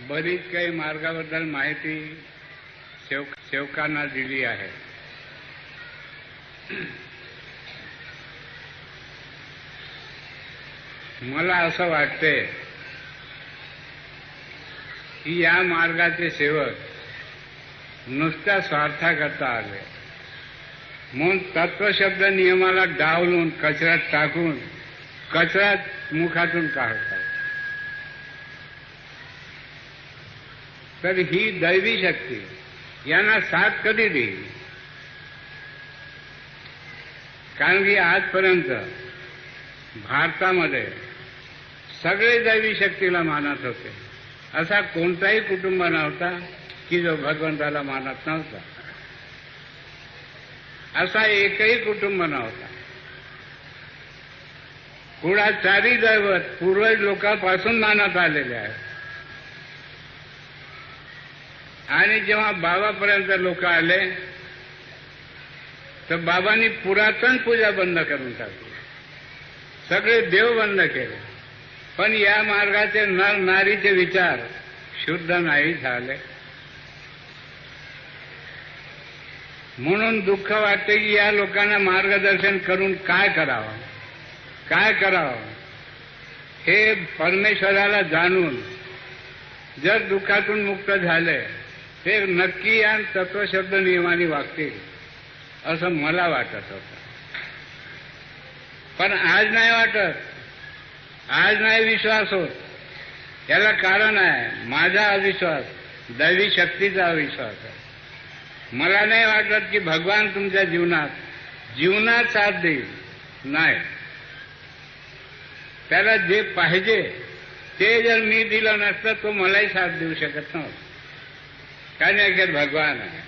बरीच काही मार्गाबद्दल माहिती सेवकांना दिली आहे. मला असं वाटते की या मार्गाचे सेवक नुसत्या स्वार्थाकरता आले म्हणून तत्वशब्द नियमाला डावलून कचऱ्यात टाकून कचऱ्यात मुखातून काढतात. तर ही दैवी शक्ती यांना साथ कधी देईल? कारण की आजपर्यंत भारतामध्ये सगळे दैवी शक्तीला मानत होते. असा कोणताही कुटुंब नव्हता की जो भगवंताला मानत नव्हता. असा एकही कुटुंब नव्हता. कुळाचारी दैवत पूर्वज लोकांपासून मानत आलेले आहे. आणि जेव्हा बाबापर्यंत लोक आले तर बाबांनी पुरातन पूजा बंद करून टाकली. सगळे देव बंद केले. पण या मार्गाचे नर नारीचे विचार शुद्ध नाही झाले. म्हणून दुःख वाटते की या लोकांना मार्गदर्शन करून काय करावं, काय करावं हे परमेश्वराला जाणून जर दुःखातून मुक्त झाले ते नक्की या तत्वशब्द नियमाने वागतील असं मला वाटत होतं. पण आज नाही वाटत. आज नाही विश्वास होत. याला कारण आहे माझा अविश्वास, दैवी शक्तीचा अविश्वास आहे. मला नाही वाटत की भगवान तुमच्या जीवनात साथ देईल. नाही. त्याला जे पाहिजे ते जर मी दिलं नसतं तो मलाही साथ देऊ शकत नव्हता. काय नाही भगवान आहे.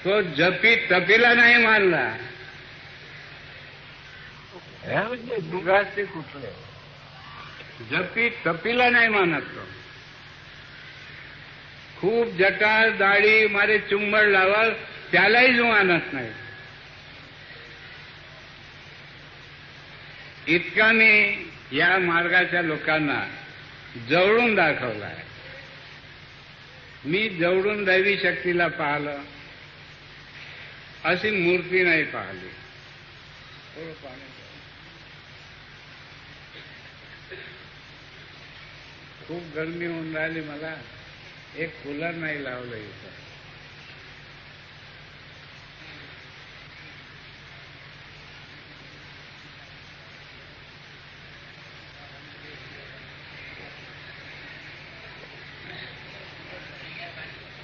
तो जपी तपीला नाही मानला. म्हणजे दुगास ते कुठले जपी तपीला नाही मानत. तो खूप जटाळ दाढी मारे चुंबड लावाल त्यालाही जो मानत नाही. इतका मी या मार्गाच्या लोकांना जवळून दाखवला आहे. मी जवळून दैवी शक्तीला पाहिलं. अशी मूर्ती नाही पाहिली. खूप गरमी होऊन राहिली. मला एक कूलर नाही लावलं इथं.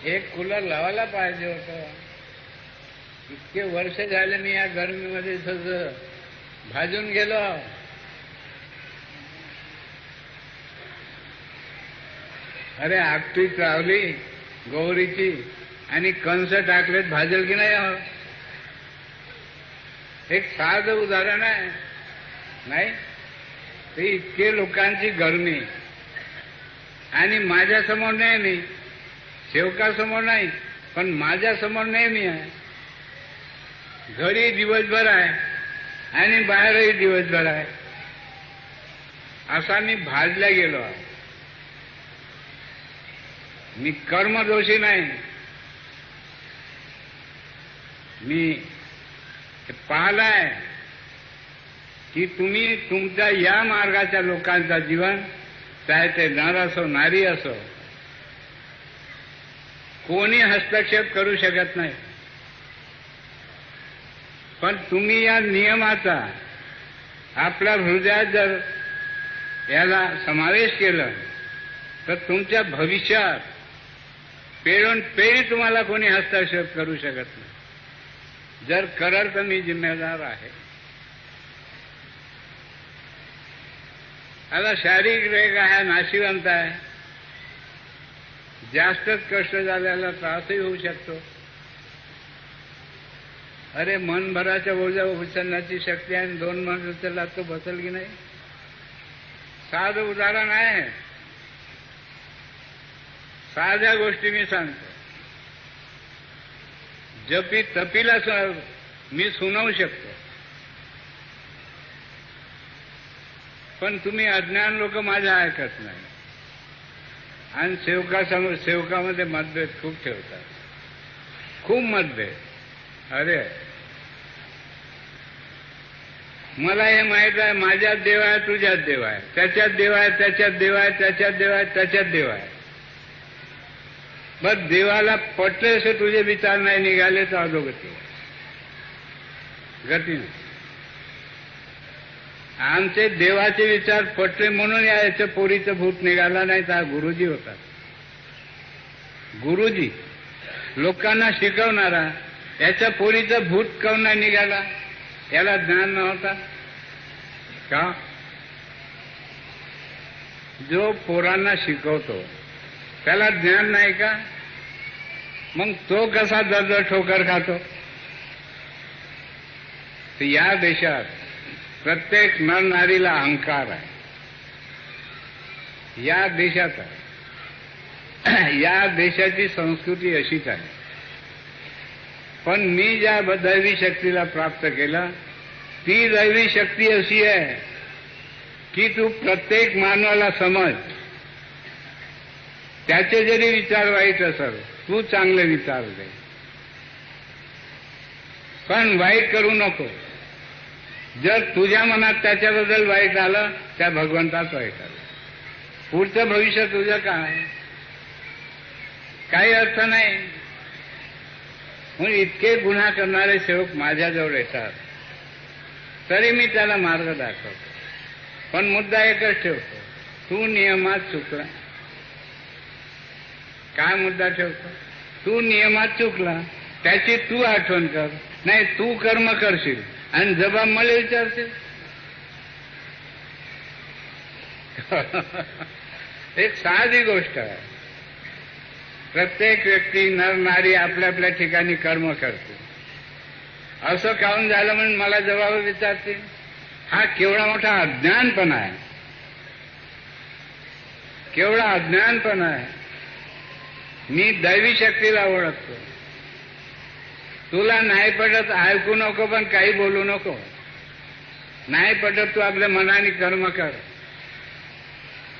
एक कूलर लावायला पाहिजे होतं. इतके वर्ष झाले मी या गरमीमध्ये सगळं भाजून गेलो. अरे आपटी चावली गौरीची आणि कंस टाकलेत भाजल की नाही? एक साधं उदाहरण आहे. नाही ते इतके लोकांची गरमी आणि माझ्यासमोर नेहमी, सेवकासमोर नाही पण माझ्यासमोर नेहमी आहे. घरी दिवसभर आहे आणि बाहेरही दिवसभर आहे. असा मी भाजल्या गेलो आहे. मी कर्मदोषी नाही. मी पाहिलाय की तुम्ही तुमच्या या मार्गाच्या लोकांचा जीवन, चाहे ते नर असो नारी असो, कोणी हस्तक्षेप करू शकत नाही. पण तुम्ही या नियमाचा आपल्या हृदयात जर याला समावेश केला तर तुमच्या भविष्यात पेढून पेढी तुम्हाला कोणी हस्तक्षेप करू शकत नाही. जर कराल तर मी जिम्मेदार आहे. आता शारीरिक रेग आहे, नाशिवंत आहे, जास्तच कष्ट झालेला त्रासही होऊ शकतो. अरे मनभराच्या ओझ्या उचलण्याची शक्ती आहे. 2 मन उचलला तो बसल की नाही? साधं उदाहरण आहे. साध्या गोष्टी मी सांगतो. जपी तपीला मी सुनावू शकतो. पण तुम्ही अज्ञान लोक माझ्या ऐकत नाही. आणि सेवकामध्ये मतभेद खूप ठेवतात, खूप मतभेद. अरे मला हे माहित आहे, माझ्यात देव आहे, तुझ्यात देव आहे, त्याच्यात देव आहे, त्याच्यात देव आहे, त्याच्यात देव आहे, त्याच्यात देव आहे. बस देवाला पटले असे तुझे विचार नाही निघाले तर अधोगती गती नाही. आमचे देवाचे विचार पटले म्हणून याच्या पोरीचं भूत निघाला, नाही तर गुरुजी होता. गुरुजी लोकांना शिकवणारा, याच्या पोरीचं भूत काऊन नाही निघाला? याला ज्ञान नव्हता का? जो पोरांना शिकवतो त्याला ज्ञान नाही का? मग तो कसा दर्द ठोकर खातो? तर या देशात प्रत्येक नरनारीला अहंकार आहे. या देशात या देशाची संस्कृती अशीच आहे. पण मी ज्या दैवी शक्तीला प्राप्त केला, ती दैवी शक्ती अशी आहे की तू प्रत्येक मानवाला समज. त्याचे जरी विचार वाईट असेल, तू चांगले विचार दे, पण वाईट करू नको. जर तुझ्या मनात त्याच्याबद्दल वाईट आलं, त्या भगवंताच वाईट आलं. पुढचं भविष्य तुझं काय? काही अर्थ नाही. म्हणून इतके गुन्हा करणारे सेवक माझ्याजवळ येतात, तरी मी त्याला मार्ग दाखवतो. पण मुद्दा एकच ठेवतो, तू नियमात चुकला. काय मुद्दा ठेवतो? तू नियमात चुकला, त्याची तू आठवण कर. नाही तू कर्म करशील आणि जबाब मला विचारशील. एक साधी गोष्ट आहे. प्रत्येक व्यक्ती नर नारी आपल्या आपल्या ठिकाणी कर्म करते. असं काऊन झालं म्हणून मला जबाब विचारतील? हा केवढा मोठा अज्ञानपणा आहे, केवढा अज्ञानपणा आहे. मी दैवी शक्तीला ओळखतो. तुला नाही पटत ऐकू नको, पण काही बोलू नको. नाही पटत तू आपल्या मनाने कर्म कर.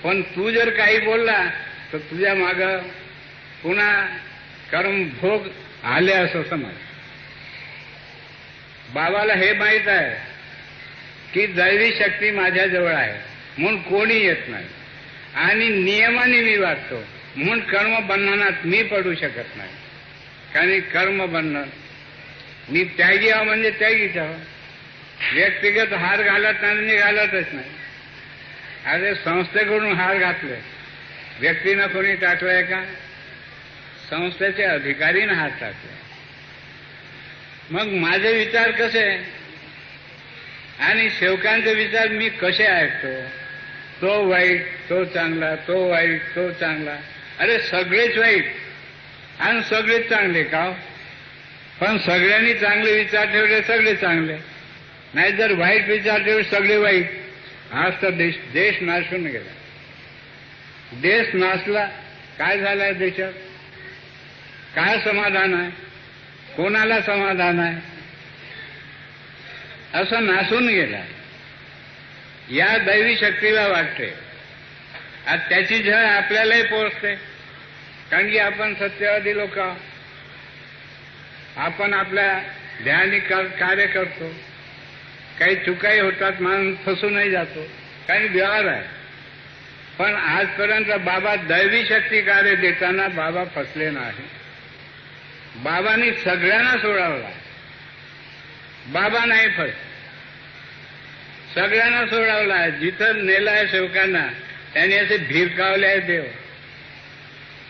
पण तू जर काही बोलला तर तुझ्या माग पुन्हा कर्म भोग आले असं समज. बाबाला हे माहीत आहे की दैवी शक्ती माझ्याजवळ आहे म्हणून कोणी येत नाही, आणि नियमाने मी वागतो म्हणून कर्म बंधनात मी पडू शकत नाही. कारण कर्म बंधन मी त्यागी आहो म्हणजे त्यागीच आहो. व्यक्तिगत हार घालत नाही, मी घालतच नाही. अरे संस्थेकडून हार घातले, व्यक्तीनं कोणी टाकलंय का? संस्थेचे अधिकारीनं हात टाकले. मग माझे विचार कसे आणि सेवकांचे विचार मी कसे ऐकतो? तो वाईट, तो चांगला, तो वाईट, तो चांगला. अरे सगळेच वाईट आणि सगळेच चांगले का? पण सगळ्यांनी चांगले विचार ठेवले, सगळे चांगले. नाही जर वाईट विचार ठेवले, सगळे वाईट. आज तर देश नाशून गेला. देश नाशला. काय झालंय देशात? काय समाधान आहे? कोणाला समाधान आहे? असं नासून गेला. या दैवी शक्तीला वाटते, आज त्याची झळ आपल्यालाही पोहोचते. कारण की आपण सत्यवादी लोक आहोत. आपण आपल्या ध्यानी कार्य करतो. काही चुकाही होतात, माणूस फसूनही जातो, काही व्यवहार आहे. पण आजपर्यंत बाबा दैवी शक्ती कार्य देताना बाबा फसले नाही. बाबांनी सगळ्यांना सोडवला. बाबा नाही फस, सगळ्यांना सोडवला. जिथं नेलाय सेवकांना त्यांनी असे भिरकावले आहे देव.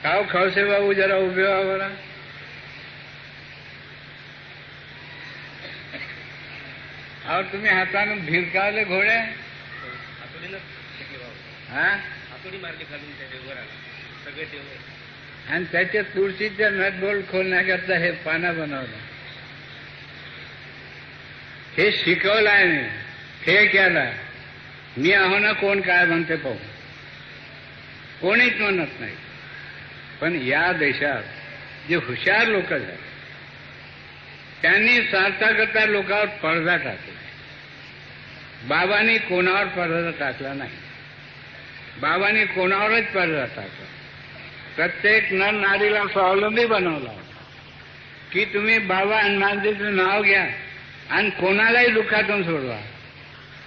काव खवसे बाबू जरा उभे व्हा बरा. और तुम्ही हातानं भिरकावले घोडे. हा आणि त्याच्या तुळशीच्या नटबोल्ट खोलण्याकरता हे पाना बनवलं. हे शिकवलं आहे. हे केला. मी आहो ना, कोण काय म्हणते पाहू. कोणीच म्हणत नाही. पण या देशात जे हुशार लोक आहेत त्यांनी सार्थकता लोकांवर पडदा टाकला. बाबांनी कोणावर पडदा टाकला नाही. बाबांनी कोणावरच पडदा टाकला. प्रत्येक नर नारीला स्वावलंबी बनवला की तुम्ही बाबा हनुमानजीचं नाव घ्या आणि कोणालाही दुःखातून सोडवा,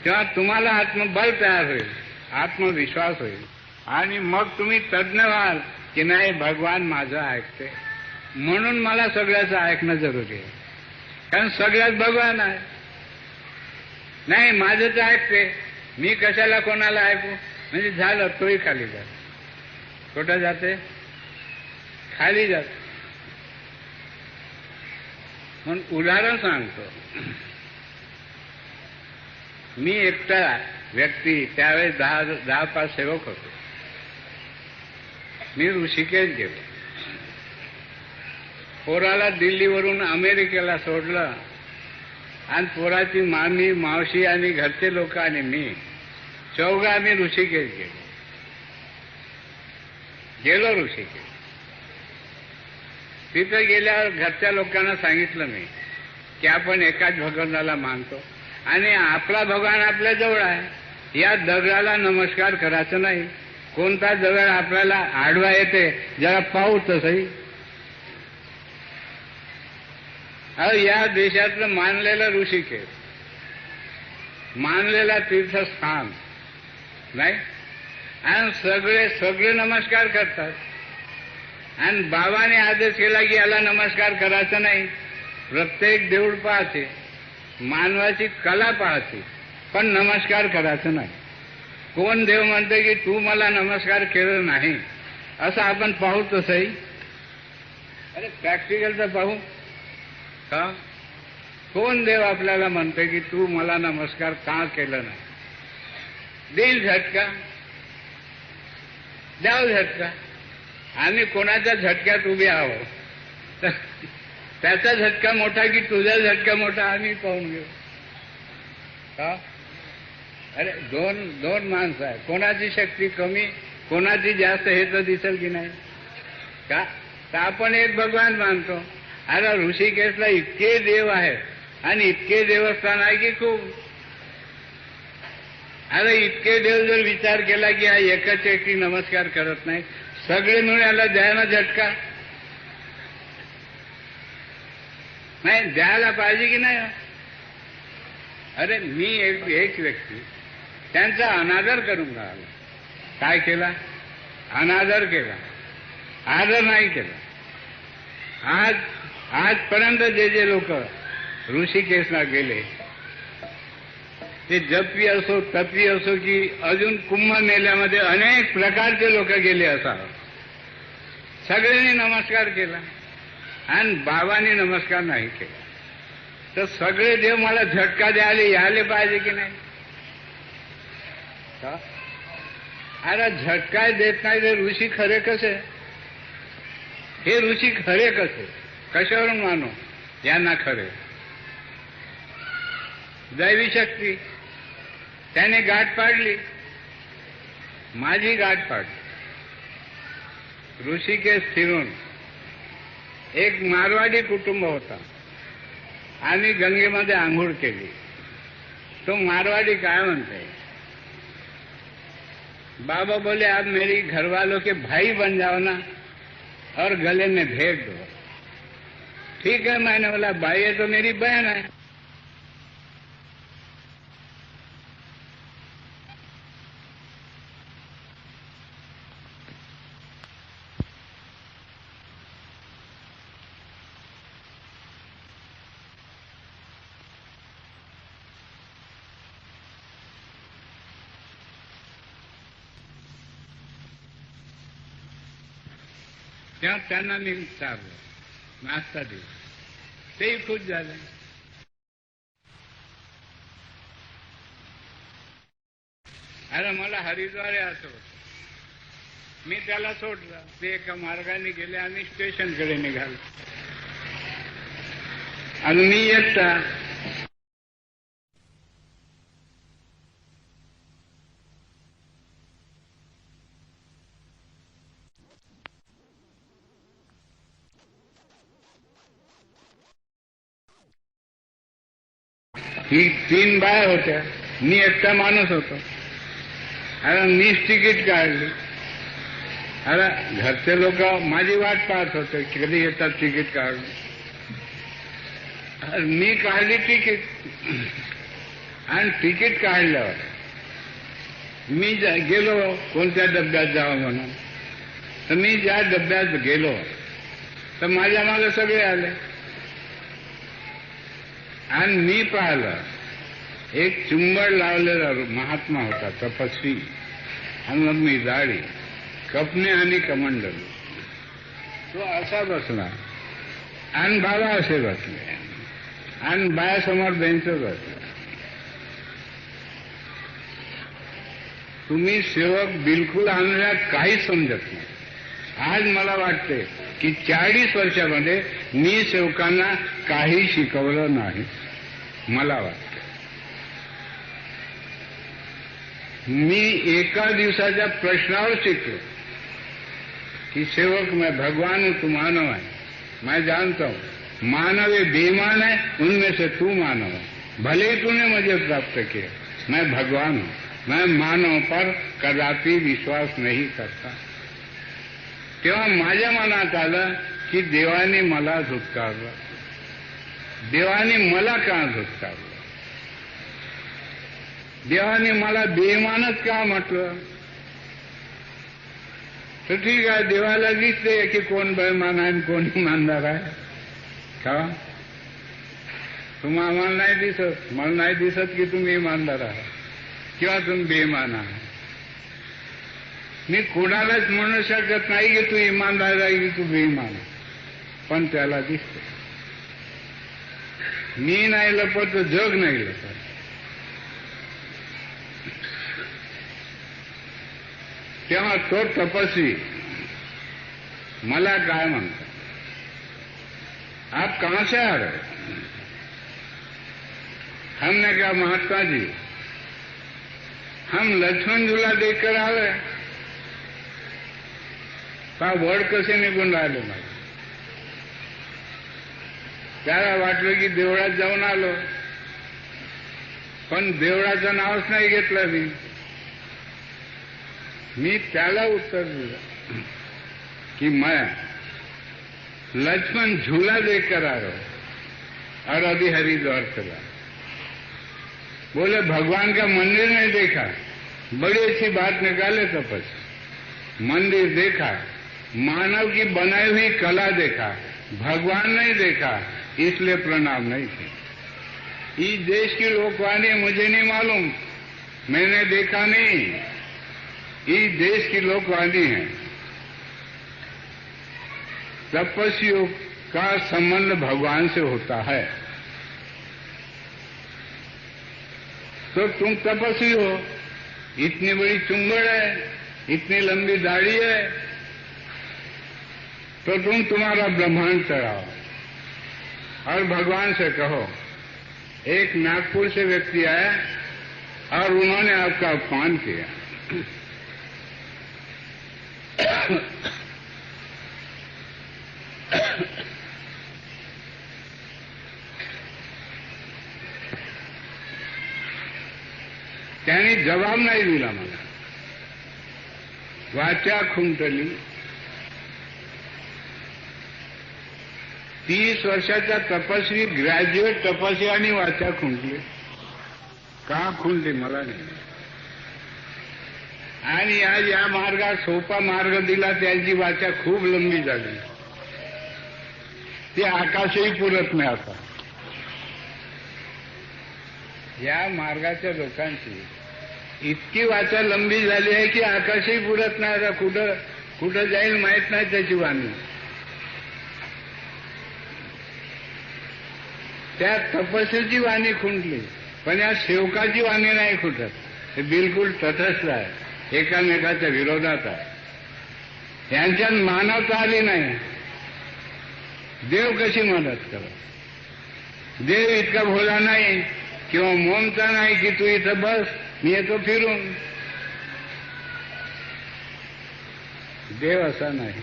तेव्हा तुम्हाला आत्मबल तयार होईल, आत्मविश्वास होईल आणि मग तुम्ही तज्ज्ञ व्हाल की नाही भगवान माझं ऐकते, म्हणून मला सगळ्याचं ऐकणं जरुरी आहे, कारण सगळ्यात भगवान आहे. नाही माझंच ऐकते, मी कशाला कोणाला ऐकू, म्हणजे झालं तोही खाली जात. कुठं जाते? खाली जात. म्हणून उदाहरण सांगतो. मी एकटा व्यक्ती त्यावेळेस 10-5 सेवक होतो. मी ऋषिकेश गेलो. पोराला दिल्लीवरून अमेरिकेला सोडलं आणि पोराची मामी, मावशी आणि घरचे लोक आणि मी चौघं आम्ही ऋषिकेश गेलो ऋषिकेश. तिथं गेल्यावर घरच्या लोकांना सांगितलं मी की आपण एकाच भगवानाला मानतो आणि आपला भगवान आपल्या जवळ आहे, या दगडाला नमस्कार करायचं नाही. कोणता दगड आपल्याला आडवा येते जरा पाहू तसंही. या देशातलं मानलेलं ऋषिकेश, मानलेला तीर्थस्थान नाही, आणि सगळे नमस्कार करतात. आणि बाबाने आदेश केला की याला नमस्कार करायचा नाही. प्रत्येक देऊळ पाहते, मानवाची कला पाहते, पण नमस्कार करायचा नाही. कोण देव म्हणते की तू मला नमस्कार केलं नाही, असं आपण पाहू तसंही. अरे प्रॅक्टिकल तर पाहू का? कोण देव आपल्याला म्हणते की तू मला नमस्कार का केलं नाही? देईल झटका, द्याव झटका. आम्ही कोणाच्या झटक्यात उभे आहोत, तर त्याचा झटका मोठा की तुझा झटका मोठा आम्ही पाहून घेऊ का? अरे दोन माणसं आहे, कोणाची शक्ती कमी कोणाची जास्त हे तर दिसेल की नाही का? तर आपण एक भगवान मानतो. अरे ऋषिकेशला इतके देव आहेत आणि इतके देवस्थान आहे की खूप. अरे इतके देव जर विचार केला की हा एकच एकटी नमस्कार करत नाही, सगळे मिळून याला द्यायला झटका नाही, द्यायला पाहिजे की नाही? अरे मी एक व्यक्ती त्यांचा अनादर करून राहिला. काय केला? अनादर केला, आदर नाही केला. आजपर्यंत जे लोक ऋषिकेशला गेले ते जपी असो, तपी असो की अजून कुंभमेळ्यामध्ये अनेक प्रकारचे लोक गेले असावं, सगळ्यांनी नमस्कार केला आणि बाबांनी नमस्कार नाही केला. तर सगळे देव मला झटका द्यायला यायला पाहिजे की नाही? अरे झटका देत नाही ते ऋषी खरे कसे? हे ऋषी खरे कसे? कशावरून मानो यांना खरे? दैवी शक्ती. त्याने गाठ पाडली, माझी गाठ पाडली. ऋषिकेश फिरून एक मारवाडी कुटुंब होता. आम्ही गंगेमध्ये आंघोळ केली. तो मारवाडी काय म्हणते, बाबा बोले आप मेरी घरवालों के भाई बन जाओ ना और गले में भेज दो. ठीक है, मैंने बोला भाई है तो मेरी बहन है. तेव्हा त्यांना मी विचारलं, नाश्ता दिला, तेही खुश झाले. अरे मला हरिद्वार यायचं होतं, मी त्याला सोडलं. ते एका मार्गाने गेले, आम्ही स्टेशनकडे निघालो आणि मी एकटा. ही 3 बाया होत्या, मी एकटा माणूस होतो. अरे मीच तिकीट काढली अरे घरचे लोक माझी वाट पाहत होते कधी येतात तिकीट काढून. मी काढली तिकीट आणि तिकीट काढल्यावर मी गेलो कोणत्या डब्यात जावं म्हणून. तर मी ज्या डब्यात गेलो तर माझ्या मागे सगळे आले आणि मी पाहिलं एक चुंबड लावलेला महात्मा होता, तपस्वी, आणि मग मी जाडी, कपने आणि कमंडल. तो असा बसला आणि बाबा असे बसले आणि बायासमोर बेंच बसले. तुम्ही सेवक बिलकुल आम्हाला काहीच समजत नाही. आज मला वाटते की 40 वर्षामध्ये मी सेवकांना काही शिकवलं नाही. मला वाटतं मी एका दिवसाच्या प्रश्नावर शिकलो कि सेवक मैं भगवान हूं, तू मानव है. मैं जानता हूं मानव ये बेईमान है, उनमें से तू मानव है. भले ही तूने मुझे प्राप्त किया, मैं भगवान हूं. मैं मानव पर कदापि विश्वास नहीं करता. तेव्हा माझ्या मनात आलं की देवाने मला धुतकारलं. देवाने मला का धुतकारलं? देवाने मला बेईमानच का म्हटलं? तर ठीक आहे, देवाला दिसते की कोण बेईमान आहे कोण इमानदार आहे का? तुम्हाला आम्हाला नाही दिसत. मला नाही दिसत की तुम्ही इमानदार आहात किंवा तुम्ही बेईमान आहात. मी कोणालाच म्हणू शकत नाही की तू इमानदार आहे की तू बेईमान आहे, पण त्याला दिसते. मी नाही लपत, जग नाही लपत. तेव्हा तो तपस्वी मला काय म्हणतो, आप कहां से आ रहे? हमने कहा महात्मा जी हम लक्ष्मण झूला देखकर आ रहे. का वड कसे निघून राहिले माझे. त्याला वाटलं की देवळात जाऊन आलो, पण देवळाचं नावच नाही घेतलं. मी त्याला उत्तर दिलं कि मैं लक्ष्मण झूला देखकर आ रहा हूं और अभी हरिद्वार चला. बोले भगवान का मंदिर नहीं देखा. बड़ी अच्छी बात निकाले तपस्वी. मंदिर देखा, मानव की बनाई हुई कला देखा, भगवान नहीं देखा, इसलिए प्रणाम नहीं किया. इस देश की लोकवाणी मुझे नहीं मालूम, मैंने देखा नहीं. इस देश की लोकवाणी है तपस्वियों का संबंध भगवान से होता है. तो तुम तपस्वी हो, इतनी बड़ी चुंबड़ है, इतनी लंबी दाढ़ी है, तो तुम तुम्हारा ब्रह्मांड चढ़ाओ और भगवान से कहो. एक नागपुर से व्यक्ति आया और उन्होंने आपका अपमान किया. त्याने जवाब नाही दिला. मला वाचा खुंटली. 30 वर्षाचा तपस्वी, ग्रॅज्युएट तपस्वी आणि वाचा खुंटली. का खुंटली मला नाही. आणि आज या मार्गात सोपा मार्ग दिला, त्यांची वाचा खूप लंबी झाली. ते आकाशही पुरत नाही. आता या मार्गाच्या लोकांची इतकी वाचा लंबी झाली आहे की आकाशही पुरत नाही. आता कुठं कुठं जाईल माहित नाही त्याची वाणी. त्या तपस्येची वाणी खुंटली, पण या सेवकाची वाणी नाही खुंटत. हे बिलकुल तटस्थ आहे, एकामेकाच्या विरोधात आहे. यांच्यात मानवता आली नाही. देव कशी मदत करत? देव इतका भोला नाही किंवा मोमचा नाही की तू इथं बस, मी येतो फिरून. देव असा नाही.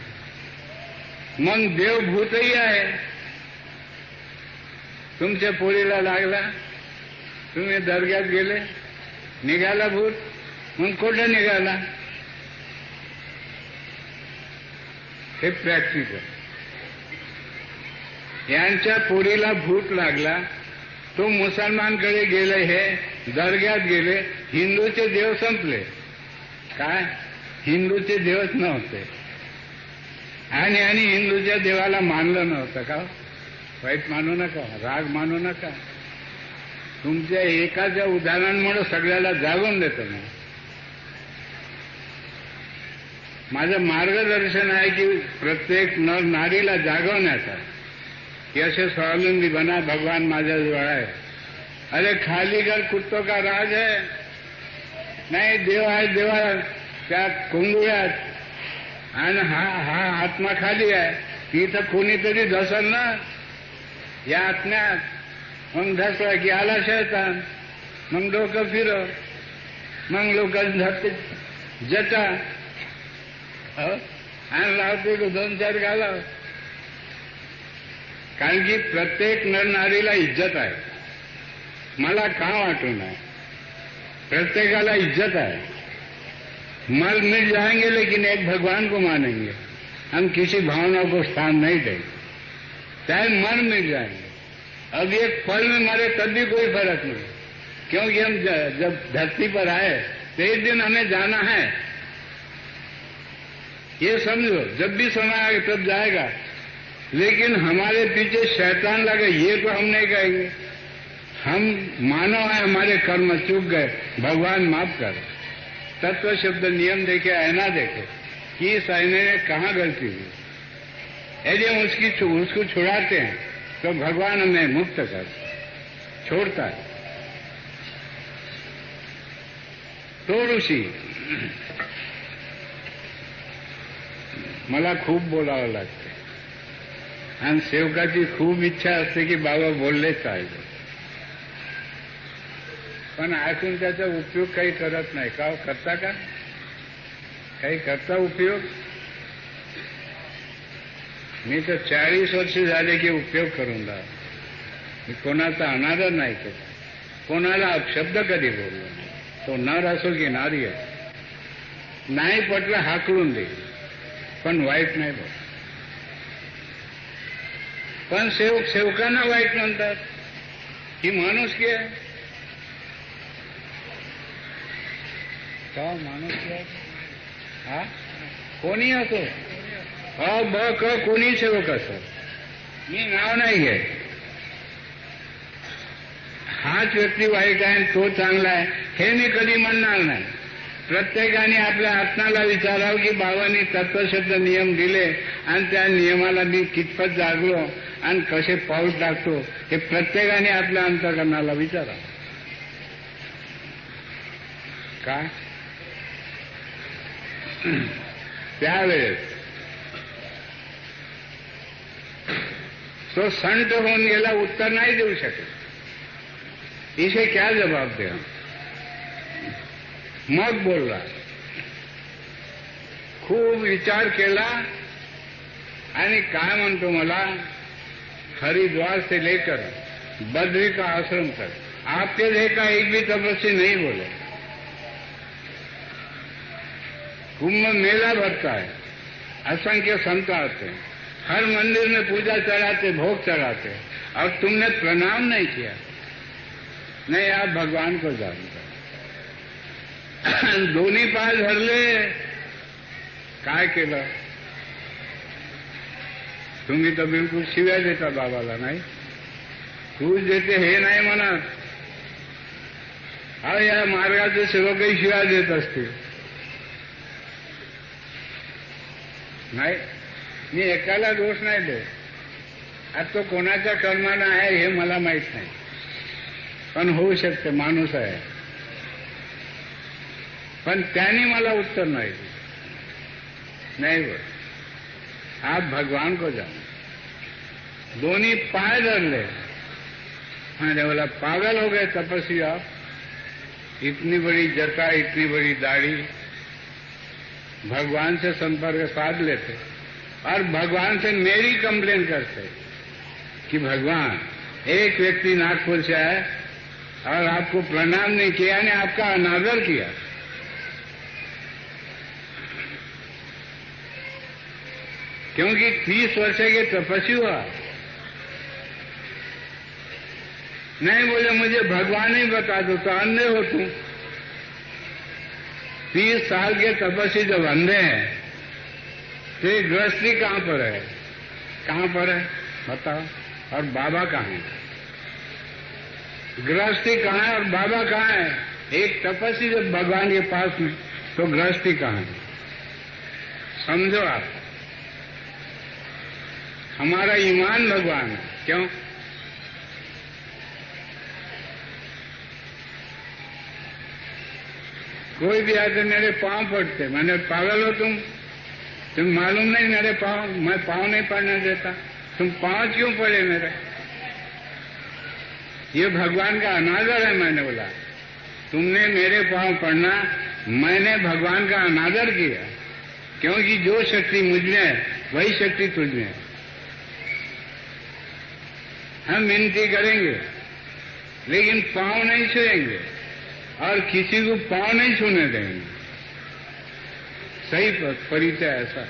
मग देव भूतही आहे. तुमच्या पोरीला लागला, तुम्ही दर्ग्यात गेले, निघाला भूत. मग कुठं निघाला? हे प्रॅक्टिकल. यांच्या पोरीला भूत लागला, तो मुसलमानकडे गेले, हे दर्ग्यात गेले, हिंदूचे देव संपले. काय हिंदूचे देवच नव्हते आणि हिंदूच्या देवाला मानलं नव्हतं का? वाईट मानू नका, राग मानू नका. तुमच्या एकाच्या उदाहरणामुळे सगळ्याला जागून देतो मी. माझं मार्गदर्शन आहे की प्रत्येक नर नारीला जागवण्याचा, की असे स्वावलंबी बना, भगवान माझ्याजवळ आहे. अरे खाली घर कुत्तों का राज है, नाही देव आहे देवा त्या कोंडुळ्यात आणि हा आत्मा खाली आहे. तिथं कोणीतरी धसल ना या आत्म्यात, मग धसला की आला शैतान, मग डोकं फिरव, मग लोक धरते जटा आणि लावते 2-4 घालाव. कारण की प्रत्येक नरनारीला इज्जत आहे. मला का वाटू नये, प्रत्येकाला इज्जत है. मर मिट जाएंगे लेकिन एक भगवान को मानेंगे, हम किसी भावना को स्थान नहीं देंगे. चाहे मर मिट जाएंगे, अब एक पल में मरे तब भी कोई फर्क नहीं, क्योंकि हम जब धरती पर आए तो एक दिन हमें जाना है. ये समझो, जब भी समय आएगा तब जाएगा, लेकिन हमारे पीछे शैतान लगे ये तो हम नहीं कहेंगे. हम मानव है, हमारे कर्म चूक गए, भगवान माफ कर. तत्व शब्द नियम देखे, आईना देखे कि इस आईने ने कहाँ गलती हुई. यदि हम उसको छुड़ाते हैं तो भगवान हमें मुक्त कर छोड़ता है. तो ऋषी मला खूप बोलावं लागते आणि सेवकाची खूप इच्छा असते की बाबा बोललेच पाहिजे, पण ऐकून त्याचा उपयोग काही करत नाही. का करता का? काही करता उपयोग? मी तर 40 वर्ष झाले की उपयोग करून राहिलो. मी कोणाचा अनादर नाही केला, कोणाला अपशब्द कधी बोललो नाही. तो नर असो की नारी असो, नाही पटलं हाकलून दे, पण वाईट नाही बोल. पण सेवकांना वाईट म्हणतात, ही माणुसकी आहे. का माणुसकी आहे? हा कोणी असो, अ ब क कोणी सेवक असो, मी नाव नाही घेत. हाच व्यक्ती वाईट आहे तो चांगला आहे हे मी कधी म्हणणार नाही. प्रत्येकाने आपल्या आत्म्याला विचारावं की बाबांनी तत्वशब्द नियम दिले आणि त्या नियमाला मी कितपत जागलो आणि कसे पाऊल टाकतो हे प्रत्येकाने आपल्या अंतःकरणाला विचारावं. काय त्यावेळेस तो संत होऊन गेला, उत्तर नाही देऊ शकत. इसे क्या जवाब द्या? मग बोलला, खूप विचार केला आणि काय म्हणतो, मला हरिद्वार से लेकर बद्री का आश्रम तक आपके देखा एक भी तपस्वी नहीं बोले. कुंभ मेला भरता है, असंख्य संत आते हैं, हर मंदिर में पूजा चढ़ाते, भोग चढ़ाते, और तुमने प्रणाम नहीं किया. नहीं, आप भगवान को जानते. दोन्ही पाय धरले, काय केलं? तुम्ही तर बिलकुल शिव्या देता बाबाला. नाही, तूच देते हे नाही म्हणत. हा या मार्गाचे सेवकही शिव्या देत असतील. नाही, मी एकाला दोष नाही देत. आज तो कोणाच्या कर्मानं आहे हे मला माहित नाही, पण होऊ शकते, माणूस आहे. पण त्याने मला उत्तर नाही दिलं. नहीं वो, आप भगवान को जानो. दोनों पाय धर ले. मैंने बोला पागल हो गए तपस्वी आप, इतनी बड़ी जटा, इतनी बड़ी दाढ़ी, भगवान से संपर्क साध लेते और भगवान से मेरी कंप्लेन करते कि भगवान एक व्यक्ति नागपुर से आए और आपको प्रणाम नहीं किया ने आपका अनादर किया. क्योंकि 30 वर्ष के तपस्वी हुआ। नहीं बोले मुझे भगवान ही बता दो, तो अंधे हो तुम। 30 साल के तपस्वी जब अंधे हैं तो ये गृहस्थी कहां पर है? कहां पर है बताओ? और बाबा कहां है? गृहस्थी कहां है और बाबा कहां है? एक तपस्वी जब भगवान के पास में, तो गृहस्थी कहां है? समझो आप, हमारा ईमान भगवान है। क्यों? कोई भी आके मेरे पांव पड़ते, मैंने पागल हो तुम मालूम नहीं मेरे पांव, मैं पांव नहीं पड़ने देता, तुम पांव क्यों पड़े मेरे? ये भगवान का अनादर है। मैंने बोला तुमने मेरे पांव पड़ना, मैंने भगवान का अनादर किया, क्योंकि जो शक्ति मुझ में है वही शक्ति तुझ में है। हम विनती करेंगे लेकिन पांव नहीं छुएंगे और किसी को पांव नहीं छूने देंगे। सही परिचय ऐसा।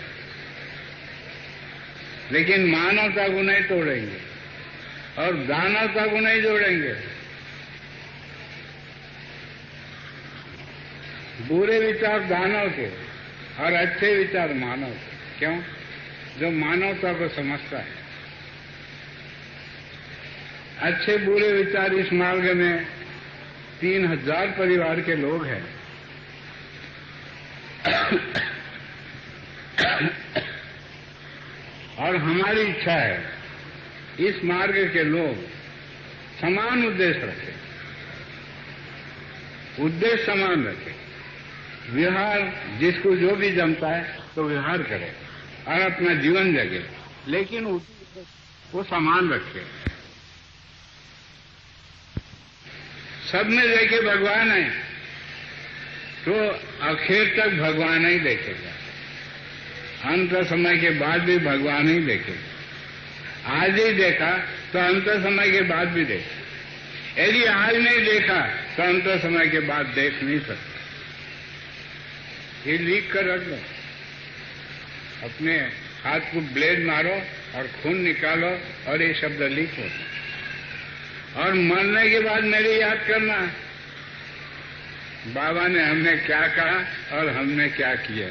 लेकिन मानवता को नहीं तोड़ेंगे और दानवता को नहीं जोड़ेंगे। बुरे विचार दानव के और अच्छे विचार मानव के। क्यों? जो मानवता को समझता है। अच्छे बुरे विचार इस मार्ग में 3000 परिवार के लोग हैं। और हमारी इच्छा है इस मार्ग के लोग समान उद्देश्य रखें, उद्देश्य समान रखें। विहार जिसको जो भी जमता है तो विहार करे और अपना जीवन जगे, लेकिन वो समान रखे। सब में देखे भगवान है तो आखिर तक भगवान ही देखेगा। अंत समय के बाद भी भगवान ही देखेगा। आज ही देखा तो अंत समय के बाद भी देखे। यदि आज नहीं देखा तो अंत समय के बाद देख नहीं सकता। ये लिख कर रख लो, अपने हाथ को ब्लेड मारो और खून निकालो और ये शब्द लिखो, और मरने के बाद मेरी याद करना बाबा ने हमने क्या कहा और हमने क्या किया।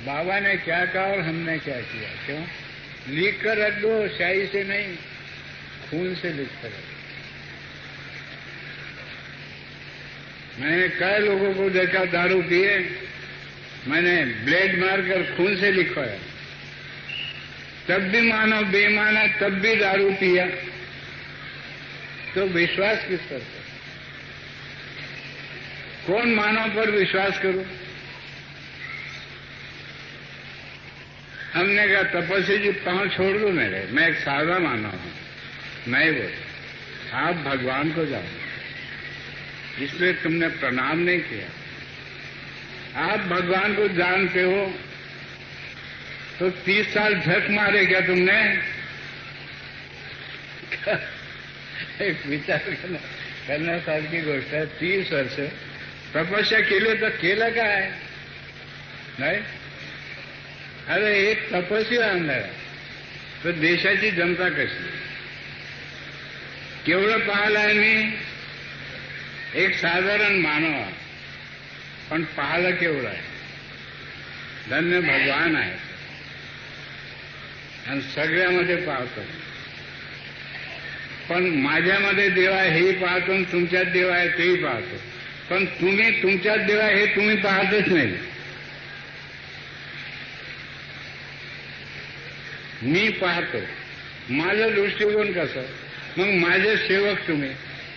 बाबा ने क्या कहा और हमने क्या किया। क्यों? लिख कर रख दो, स्याही से नहीं, खून से लिख कर रख दो। मैंने कई लोगों को देखा दारू पिए, मैंने ब्लेड मारकर खून से लिखवाया, तब भी मानो बेमाना, तब भी दारू पिया, तो विश्वास किस पर करो? कौन मानव पर विश्वास करो? हमने कहा तपस्वी जी पांव छोड़ दो मेरे, मैं एक सादा मानव हूं। नहीं बोले, आप भगवान को जानो, इसलिए तुमने प्रणाम नहीं किया। आप भगवान को जानते हो तो 30 साल झक मारे क्या तुमने? एक विचार करना साल की गोष्ट है। 30 वर्ष तपस्या केली तर केलं काय? नाही? अरे एक तपस्वी आणलाय तर देशाची जनता कशी? केवढं पाहिलंय मी? एक साधारण मानव आहे, पण पाहिलं केवढं आहे. धन्य भगवान आहे आणि सगळ्यामध्ये पाहतो. पण माझ्यामध्ये देव आहे हेही पाहतो आणि तुमच्यात देव आहे तेही पाहतो. पण तुम्ही तुमच्यात देव आहे हे तुम्ही पाहतच नाही. मी पाहतो. माझं दृष्टिकोन कसं? मग माझे सेवक तुम्ही,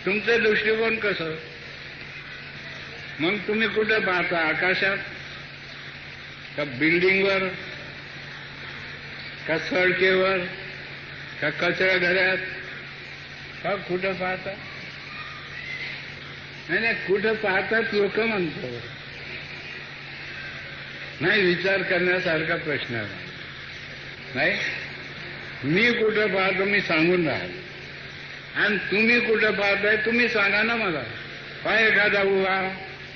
तुमचं दृष्टिकोन कसं? मग तुम्ही कुठं पाहता? आकाशात का बिल्डिंगवर का सडकेवर का कचरा घरात का कुठं पाहता? नाही, कुठं पाहतात लोक म्हणतो. नाही, विचार करण्यासारखा प्रश्न आहे. नाही, मी कुठं पाहतो मी सांगून राहिलो, आणि तुम्ही कुठं पाहताय तुम्ही सांगा ना मला. काय एखादा उभा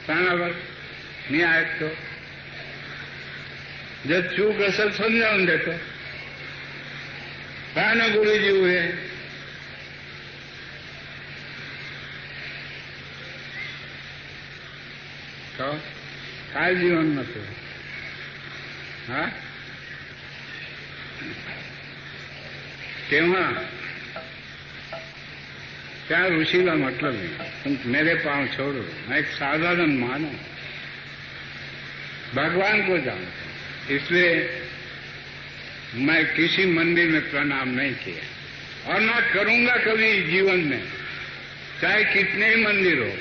सांगा बरं. मी ऐकतो. जर चूक असेल समजावून देतो. काय ना गुरुजी उभे. काय जीवन नसतं. हा तेव्हा त्या ऋषीला म्हटलं मी, तुम मेरे पांव छोड़ो, मैं एक साधारण मानव भगवान को जानता, इसलिए मैं किसी मंदिर में प्रणाम नहीं किया और ना करूंगा कभी जीवन में, चाहे कितने ही मंदिर हो.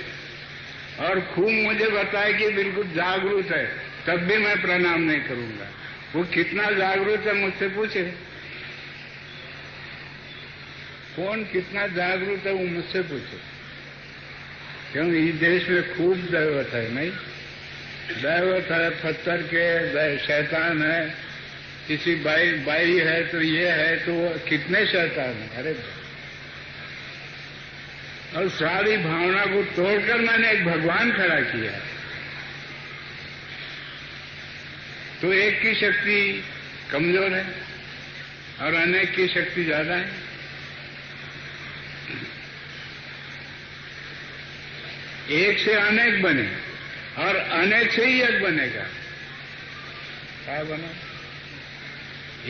और खूब मुझे बताए कि बिल्कुल जागरूक है, तब भी मैं प्रणाम नहीं करूंगा. वो कितना जागरूक है मुझसे पूछे. कौन कितना जागरूक है वो मुझसे पूछे. क्योंकि इस देश में खूब दैवत है. नहीं, दैवत है, पत्थर के शैतान है, किसी बाई है तो ये है, तो कितने शैतान है. अरे और सारी भावना को तोड़कर मैंने एक भगवान खड़ा किया. तो एक की शक्ति कमजोर है और अनेक की शक्ति ज्यादा है. एक से अनेक बने और अनेक से ही एक बनेगा. काय बना.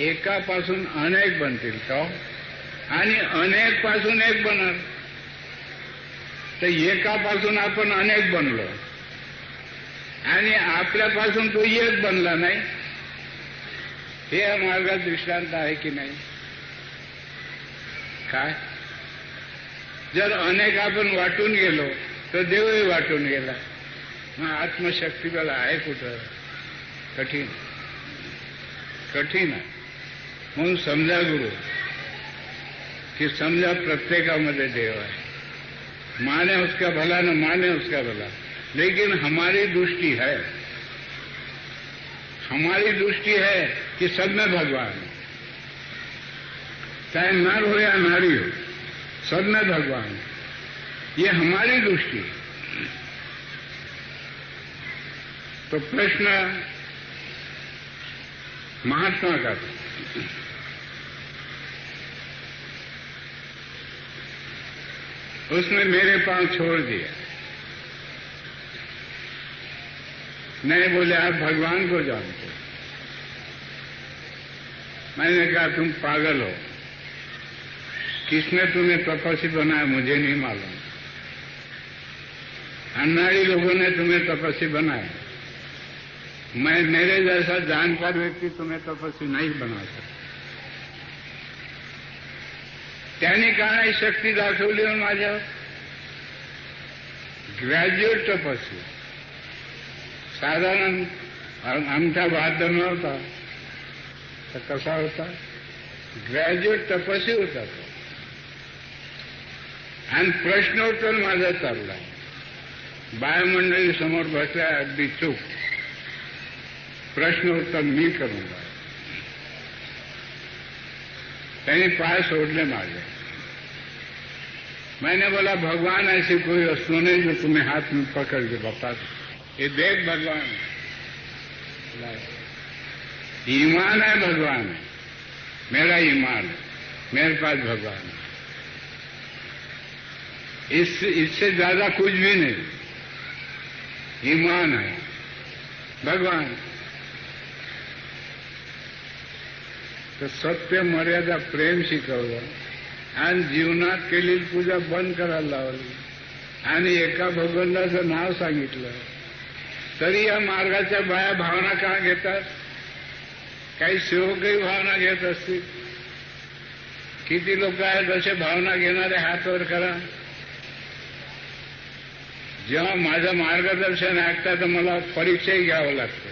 एकापासून अनेक बनतील का आणि अनेक पासून एक बनणार. तर एकापासून आपण अनेक बनलो आणि आपल्यापासून तो एक बनला नाही. हे या मार्गात दृष्टांत आहे की नाही. काय जर अनेक आपण वाटून गेलो तर देवही वाटून गेला. मग आत्मशक्तीला आहे कुठं. कठीण कठीण आहे. म्हणून समजा गुरु कि समझा प्रत्येकामध्ये देव है. माने उसका भला न माने उसका भला, लेकिन हमारी दृष्टि है, हमारी दृष्टि है कि सब में भगवान है. चाहे नर हो या नारी हो, सब में भगवान है. ये हमारी दृष्टि है. तो प्रश्न महात्मा का उसने मेरे पांव छोड़ दिया. नहीं बोले आप भगवान को जानते हो. मैंने कहा तुम पागल हो. किसने तुम्हें तपस्वी बनाया मुझे नहीं मालूम. अनाड़ी लोगों ने तुम्हें तपस्वी बनाया. मैं मेरे जैसा जानकार व्यक्ति तुम्हें तपस्वी नहीं बना सकता. त्याने काय शक्ती दाखवली माझ्यावर. ग्रॅज्युएट तपस्वी. साधारण आमचा बहादर नव्हता तर कसा होता. ग्रॅज्युएट तपस्वी होता तो. आणि प्रश्नोत्तर माझा चालला. बायमंडळी समोर बसल्या अगदी चूक. प्रश्नोत्तर मी करूंगा. त्यांनी पाय सोडले माझे. मैंने बोला भगवान ऐसी कोई वस्तु नहीं जो तुम्हें हाथ में पकड़ के बता दो. ये देख भगवान ईमान है. भगवान है मेरा ईमान है. मेरे पास भगवान है. इससे ज्यादा कुछ भी नहीं. ईमान है भगवान. तो सत्य मर्यादा प्रेम शिकवलं आणि जीवनात केलेली पूजा बंद करायला लावली आणि एका भगवंताचं नाव सांगितलं. तरी या मार्गाच्या बाया भावना का घेतात. काही सेवकही भावना घेत असतील. किती लोक आहेत असे भावना घेणारे. हात वर करा. जेव्हा माझं मार्गदर्शन ऐकता तर मला परीक्षाही घ्यावं लागतं.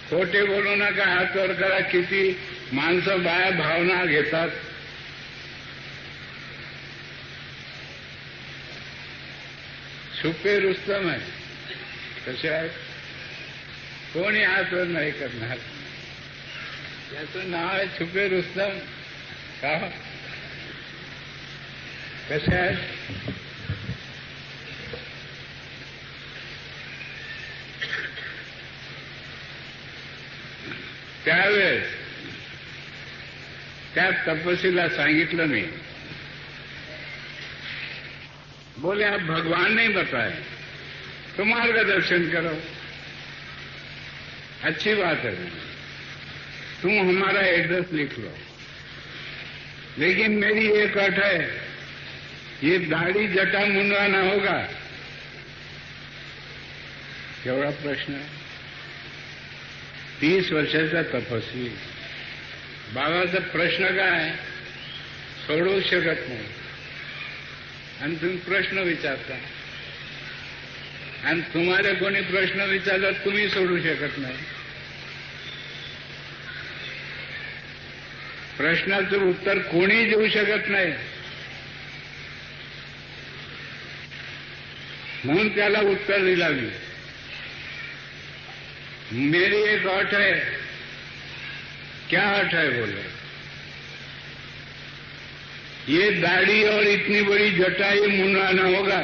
खोटे बोलू नका. हात वर करा. किती माणसं बाया भावना घेतात. छुपे रुस्तम आहे. कसे आहेत. कोणी हात वर नाही करणार. याचं नाव आहे छुपे रुस्तम. का कसे आहेत. त्यावेळेस त्या तपस्वीला सांगितलं मी, बोले आप भगवान नहीं बताए तो मार्गदर्शन करो। अच्छी बात है, तुम हमारा एड्रेस लिख लो, लेकिन मेरी एक अट है, ये दाढ़ी जटा मुंडवाना होगा। केवढा प्रश्न आहे। 30 वर्षाचा तपस्वी बाबाचा प्रश्न काय सोडवू शकत नाही, आणि तुम्ही प्रश्न विचारता, आणि तुम्हाला कोणी प्रश्न विचारला तुम्ही सोडू शकत नाही। प्रश्नाचं उत्तर कोणी देऊ शकत नाही, म्हणून त्याला उत्तर दिला मी। मेरी एक अट है। क्या अट है बोले, ये दाढ़ी और इतनी बड़ी जटा ये मुंडवाना होगा,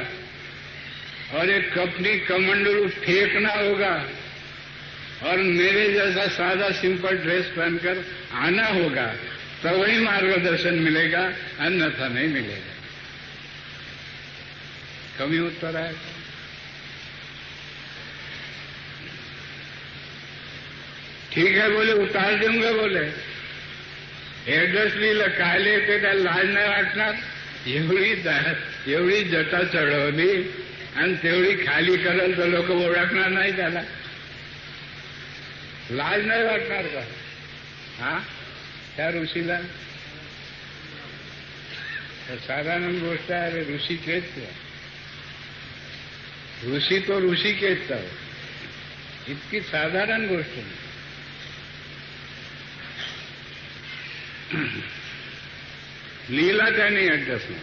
और एक कपनी कमंडलू फेंकना होगा, और मेरे जैसा सादा सिंपल ड्रेस पहनकर आना होगा, तभी मार्गदर्शन मिलेगा, अन्यथा नहीं मिलेगा। कमी उत्तर आएगा। ठीक है बोले, उतार दूंगा बोले। एड्रेस लिहिलं, काय लिहिते त्याला लाज नाही वाटणार? एवढी जटा चढवली आणि तेवढी खाली करल तर लोक ओळखणार नाही त्याला? लाज नाही वाटणार का? हा, त्या ऋषीला साधारण गोष्ट आहे। ऋषी केच, ऋषी तो ऋषी केच, इतकी साधारण गोष्ट नाही। लीला त्याने एड्रेस में,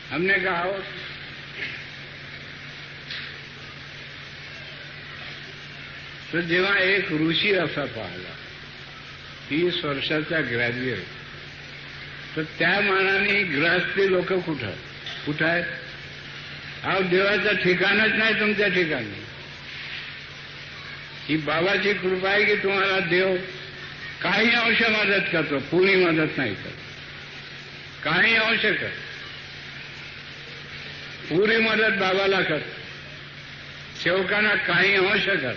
हमने कहा हो तो जेव्हा एक ऋषी असा पाहिला 30 वर्षाचा ग्रॅज्युएट, तर त्या मानाने गृहस्थी लोक कुठं आहेत? अहो, देवाचं ठिकाणच नाही तुमच्या ठिकाणी। ही बाबाची कृपा आहे की तुम्हाला देव काही अंश मदत करतो, पूर्ण मदत नाही करत, काही अंश कर, पूरी मदत बाबाला कर, सेवकांना काही अंश कर,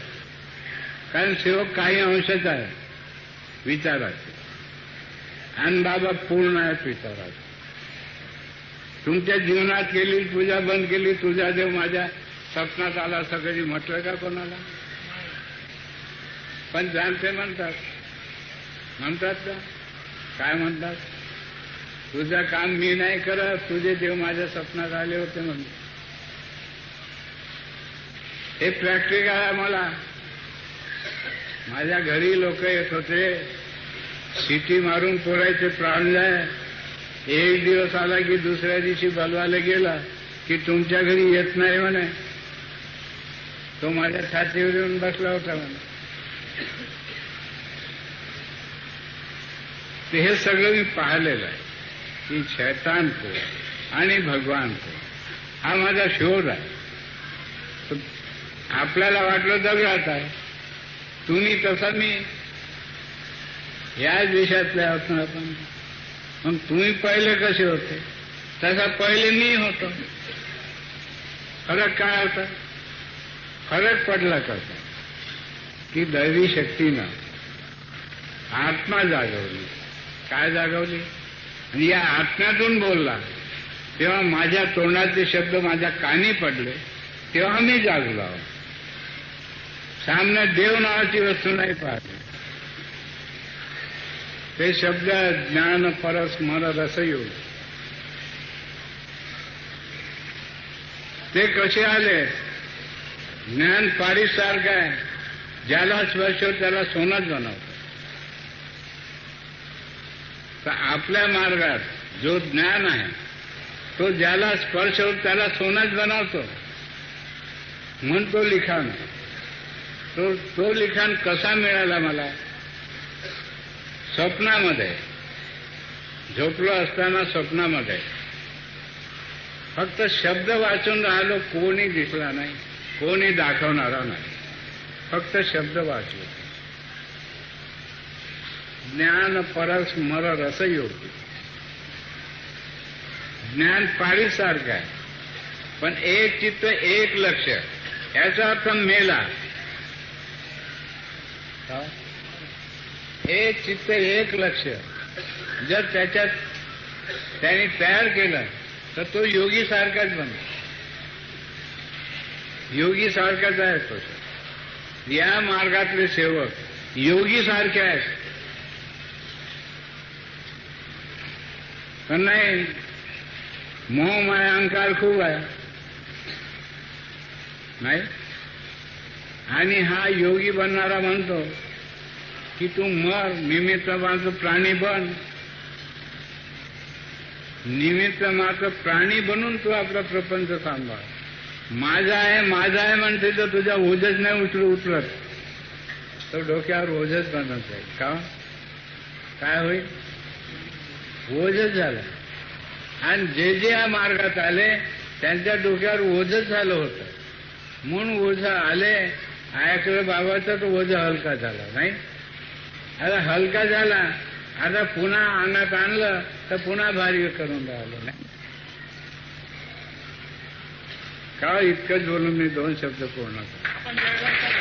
कारण सेवक काही अंशच आहे विचाराचे, आणि बाबा पूर्ण आहेत विचाराचे। तुमच्या जीवनात केली पूजा बंद केली, तुझा देव माझ्या स्वप्नात आला असं कधी म्हटलं का कोणाला? पण जाणते म्हणतात का? काय म्हणतात? तुझं काम मी नाही करत, तुझे देव माझ्या स्वप्नात आले होते म्हणून। हे प्रॅक्टिकल आहे मला। माझ्या घरी लोक येत होते, सिटी मारून पोरायचे प्राण जाय। एक दिवस आला की दुसऱ्या दिवशी बोलवायला गेला की तुमच्या घरी येत नाही म्हणे, तो माझ्या छातीवर येऊन बसला होता म्हणे। ते हे सगळं मी पाहिलेलं आहे की शैतान को आणि भगवान को हा माझा शोध आहे। आपल्याला वाटलं दगडात आहे, तुम्ही तसा मी या देशातले आहोत ना आपण। मग तुम्ही पहिले कसे होते तसा पहिले मी होतो। फरक काय होता? फरक पडला कसा की दैवी शक्तीनं आत्मा जागवली। काय जागवली? आणि या आत्म्यातून बोलला तेव्हा माझ्या तोंडाचे शब्द माझ्या कानी पडले, तेव्हा मी जागलो। सामने देव नावाची वस्तू नाही पाहते, ते शब्द ज्ञान परस मन रसयोग ते कसे आले? ज्ञान पारीसारखं आहे, ज्याला स्पर्श त्याला सोनच बनवतो। तर आपल्या मार्गात जो ज्ञान आहे तो ज्याला स्पर्श होत त्याला सोनच बनवतो, म्हणून तो लिखाण। तो लिखाण कसा मिळाला मला? स्वप्नामध्ये, झोपलो असताना स्वप्नामध्ये फक्त शब्द वाचून राहिलो, कोणी दिसला नाही, कोणी दाखवणारा नाही, फक्त शब्द वाचले। ज्ञान परस्मर रसयोगी. ज्ञान पाळीसारखं आहे, पण एक चित्त एक लक्ष, याचा अर्थ मेला. एक चित्त एक लक्ष जर त्याच्यात त्यांनी तयार केलं तर तो योगी सारखाच बनतो. योगी सारखाच आहे तो. या मार्गातले सेवक योगी सारखे आहेत तर नाही. मोह माया अहंकार खूप आहे नाही. आणि हा योगी बनणारा म्हणतो की तू मर, निमित्त मात्र प्राणी बन. निमित्त मात्र प्राणी बनून तू आपला प्रपंच सांभाळ. माझा आहे म्हणते तर तुझ्या ओझच नाही उतरत, तो डोक्यावर ओझच बनत आहे. का काय होईल? ओझच झालं. आणि जे जे या मार्गात आले त्यांच्या डोक्यावर ओझच झालं होतं, म्हणून ओझ आले. ऐकलं बाबाचा तो ओझ हलका झाला नाही. आता हलका झाला, आता पुन्हा अंगात आणलं तर पुन्हा भारी करून राहिलं नाही. का इतकंच बोलून मी 2 शब्द पूर्ण करतो.